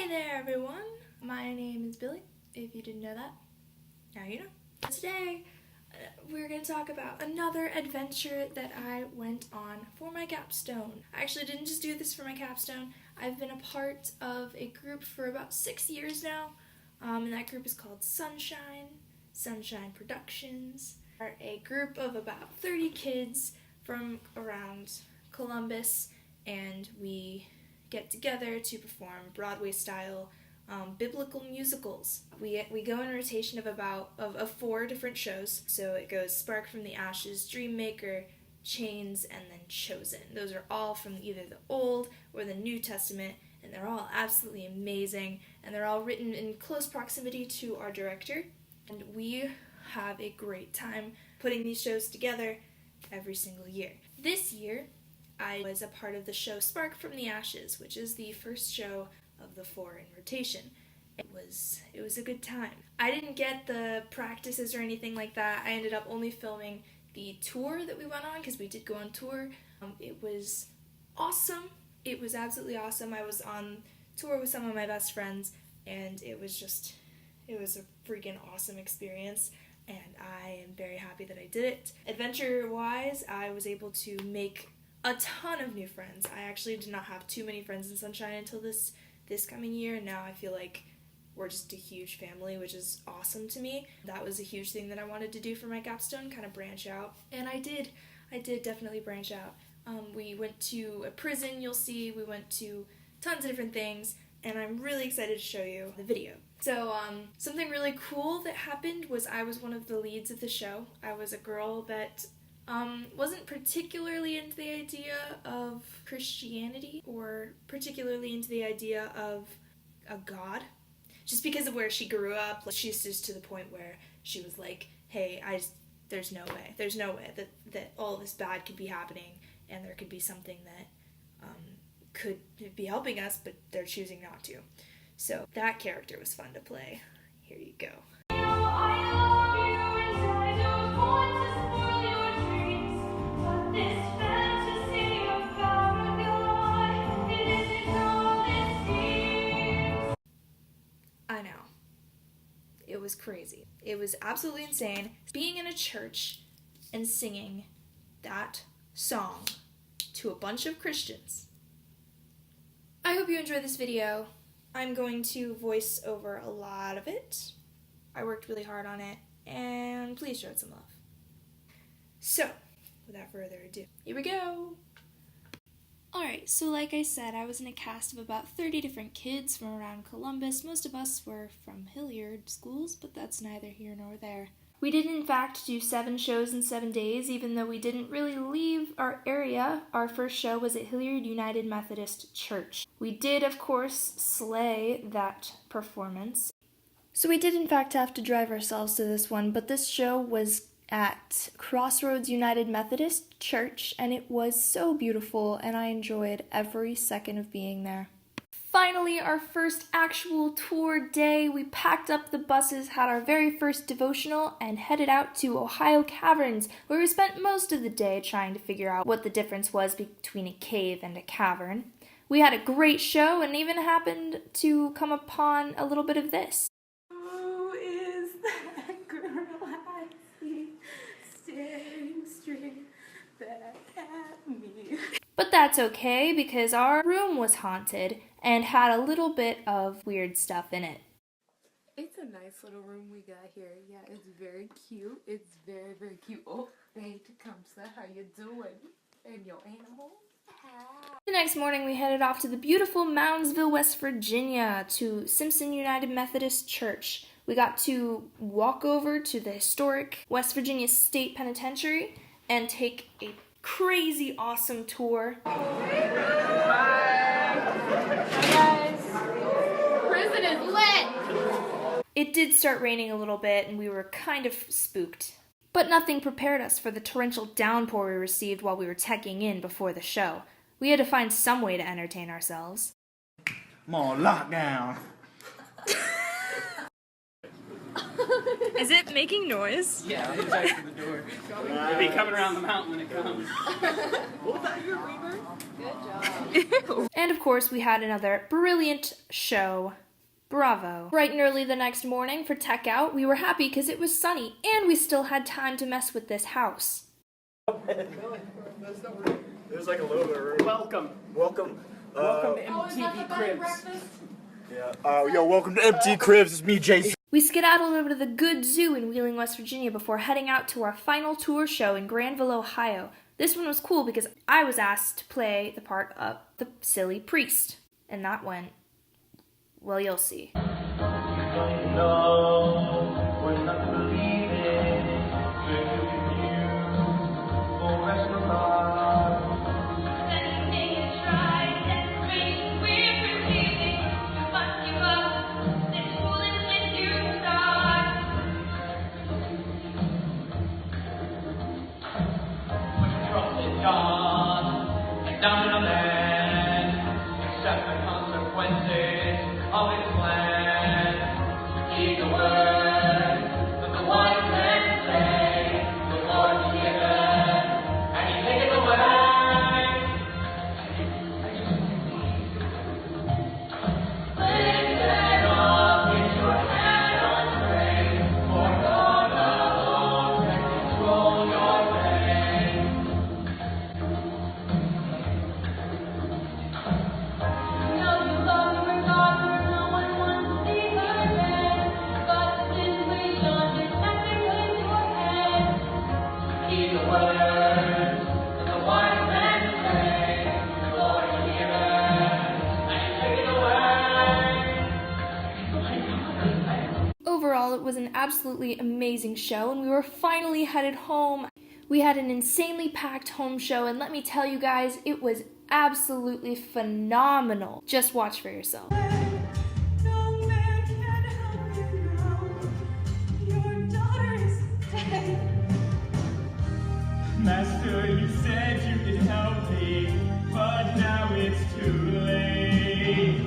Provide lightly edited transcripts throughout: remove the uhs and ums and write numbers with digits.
Hi there everyone, my name is Billy, if you didn't know that, now you know. Today we're going to talk about another adventure that I went on for my capstone. I actually didn't just do this for my capstone, I've been a part of a group for about 6 years now, and that group is called Sonshine Productions. We're a group of about 30 kids from around Columbus, and we get together to perform Broadway-style biblical musicals. We go in a rotation of 4 different shows. So it goes Spark from the Ashes, Dreammaker, Chains, and then Chosen. Those are all from either the Old or the New Testament, and they're all absolutely amazing, and they're all written in close proximity to our director. And we have a great time putting these shows together every single year. This year, I was a part of the show Spark from the Ashes, which is the first show of the 4 in rotation. It was a good time. I didn't get the practices or anything like that. I ended up only filming the tour that we went on, because we did go on tour. It was awesome. It was absolutely awesome. I was on tour with some of my best friends, and it was a freaking awesome experience, and I am very happy that I did it. Adventure-wise, I was able to make a ton of new friends. I actually did not have too many friends in Sonshine until this coming year, and now I feel like we're just a huge family, which is awesome to me. That was a huge thing that I wanted to do for my capstone, kind of branch out, and I did definitely branch out. We went to a prison, you'll see, we went to tons of different things, and I'm really excited to show you the video. So, something really cool that happened was I was one of the leads of the show. I was a girl that wasn't particularly into the idea of Christianity or particularly into the idea of a God. Just because of where she grew up, she's just to the point where she was like, hey, there's no way that all this bad could be happening, and there could be something that could be helping us, but they're choosing not to. So that character was fun to play. Here you go. I know. It was crazy. It was absolutely insane being in a church and singing that song to a bunch of Christians. I hope you enjoyed this video. I'm going to voice over a lot of it. I worked really hard on it, and please show it some love. So, without further ado, here we go! Alright, so like I said, I was in a cast of about 30 different kids from around Columbus. Most of us were from Hilliard schools, but that's neither here nor there. We did in fact do 7 shows in 7 days, even though we didn't really leave our area. Our first show was at Hilliard United Methodist Church. We did, of course, slay that performance. So we did in fact have to drive ourselves to this one, but this show was at Crossroads United Methodist Church, and it was so beautiful, and I enjoyed every second of being there. Finally, our first actual tour day, we packed up the buses, had our very first devotional, and headed out to Ohio Caverns, where we spent most of the day trying to figure out what the difference was between a cave and a cavern. We had a great show, and even happened to come upon a little bit of this. Who is that girl I see staring straight back at me? But that's okay, because our room was haunted and had a little bit of weird stuff in it. It's a nice little room we got here. Yeah, it's very cute. It's very, very cute. Oh, hey, Tecumseh, how you doing? And your animal? The next morning, we headed off to the beautiful Moundsville, West Virginia, to Simpson United Methodist Church. We got to walk over to the historic West Virginia State Penitentiary and take a crazy awesome tour. Guys, prison is lit! It did start raining a little bit, and we were kind of spooked. But nothing prepared us for the torrential downpour we received while we were checking in before the show. We had to find some way to entertain ourselves. I'm on lockdown. Is it making noise? Yeah, it's actually the door. It'll be coming around the mountain when it comes. Was that your reaver? Good job. And of course, we had another brilliant show. Bravo. Bright and early the next morning for Tech Out, we were happy because it was sunny and we still had time to mess with this house. There's like a little bit of room. Welcome. Welcome. Welcome to MTV Cribs. Yeah. Yo, welcome to Empty Cribs. It's me, Jason. We skedaddled over to the Good Zoo in Wheeling, West Virginia before heading out to our final tour show in Granville, Ohio. This one was cool because I was asked to play the part of the silly priest. And that went, well, you'll see. Down to the land, accept the consequences of his plan. Heed the words that the wise men say, the Lord is given, and he taketh away. Lay that up in your hand untrained, for God alone can control your reign. Overall, it was an absolutely amazing show, and we were finally headed home. We had an insanely packed home show, and let me tell you guys, it was absolutely phenomenal. Just watch for yourself. Master, you said you could help me, but now it's too late.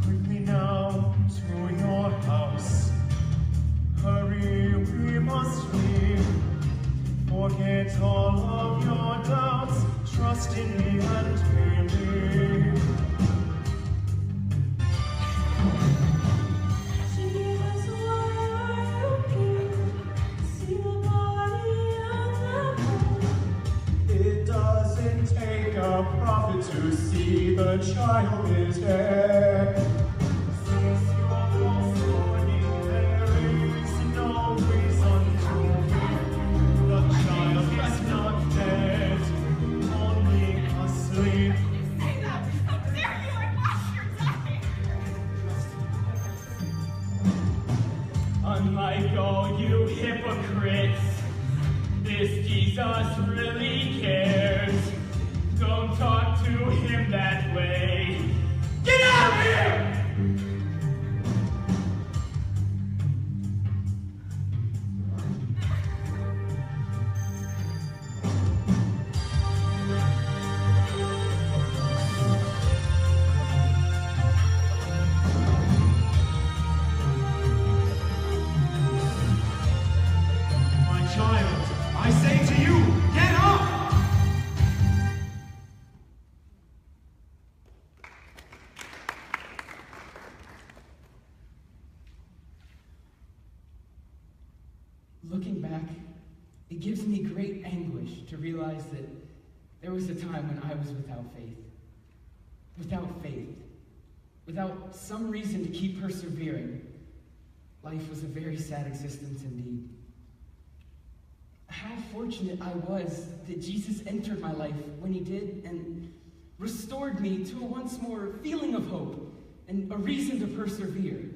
Quickly now to your house. Hurry, we must leave. Forget all of your doubts. Trust in me and believe. It doesn't take a prophet to see the child is dead. Since you're mourning, there is no reason to weep. The child is not dead, only asleep. Say that! How dare you! I watched your dying! Unlike all you hypocrites, this Jesus really cares. Don't talk to him that way. Get out of here! My child, I say to you, get up! Looking back, it gives me great anguish to realize that there was a time when I was without faith. Without faith. Without some reason to keep persevering. Life was a very sad existence indeed. How fortunate I was that Jesus entered my life when he did and restored me to a once more feeling of hope and a reason to persevere.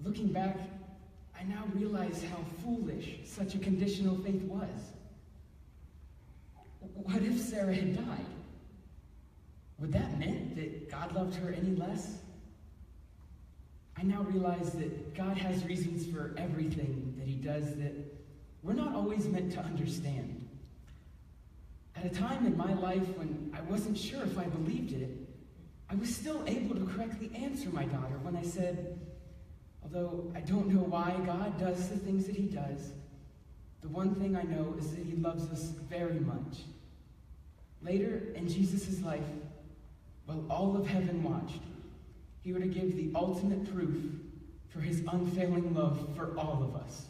Looking back, I now realize how foolish such a conditional faith was. What if Sarah had died? Would that mean that God loved her any less? I now realize that God has reasons for everything that he does that we're not always meant to understand. At a time in my life when I wasn't sure if I believed it, I was still able to correctly answer my daughter when I said, although I don't know why God does the things that he does, the one thing I know is that he loves us very much. Later in Jesus' life, while all of heaven watched, he were to give the ultimate proof for his unfailing love for all of us.